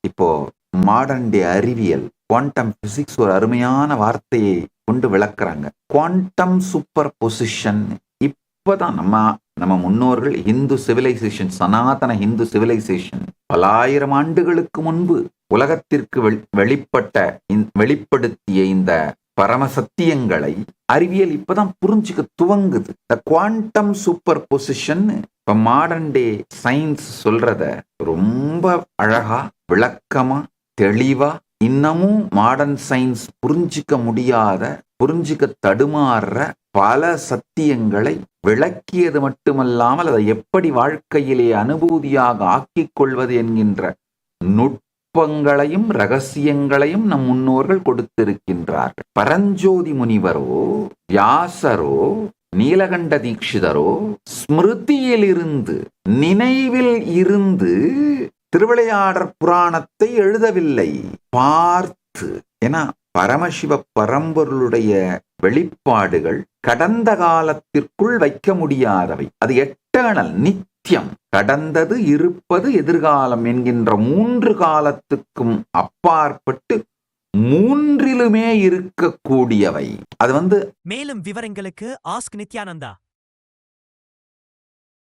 இப்போ modern day அறிவியல் quantum physics ஒரு அருமையான வார்த்தையை கொண்டு விளக்குறாங்க. Quantum super position. இப்பதான் நம்ம முன்னோர்கள் இந்து சிவிலைசேஷன், சனாதன இந்து சிவிலைசேஷன் பலாயிரம் ஆண்டுகளுக்கு முன்பு உலகத்திற்கு வெளிப்படுத்திய இந்த பரம சத்தியங்களை அறிவியல் இப்பதான் புரிஞ்சுக்க துவங்குது. இந்த குவாண்டம் சூப்பர் பொசிஷன் இப்ப மாடர்ன் டே சயின்ஸ் சொல்றத ரொம்ப அழகா, விளக்கமா, தெளிவா, இன்னமும் மாடர்ன் சயின்ஸ் புரிஞ்சிக்க முடியாத, புரிஞ்சிக்க தடுமாறுற பல சத்தியங்களை விளக்கியது மட்டுமல்லாமல் அதை எப்படி வாழ்க்கையிலே அனுபூதியாக ஆக்கிக் கொள்வது என்கின்ற நுட்பங்களையும் ரகசியங்களையும் நம் முன்னோர்கள் கொடுத்திருக்கின்றார்கள். பரஞ்சோதி முனிவரோ, வியாசரோ, நீலகண்ட தீட்சிதரோ ஸ்மிருதியிலிருந்து, நினைவில் இருந்து திருவிளையாடற் புராணத்தை எழுதவில்லை, பார்த்து. ஏன்னா பரமசிவ பரம்பொருளுடைய வெளிப்பாடுகள் கடந்த காலத்திற்குள் வைக்க முடியாதவை. அது எட்டர்னல், நித்தியம். கடந்தது, இருப்பது, எதிர்காலம் என்கின்ற 3 காலத்துக்கும் அப்பாற்பட்டு மூன்றிலுமே இருக்கக்கூடியவை. அது மேலும் விவரங்களுக்கு ஆஸ்க் நித்யானந்தா.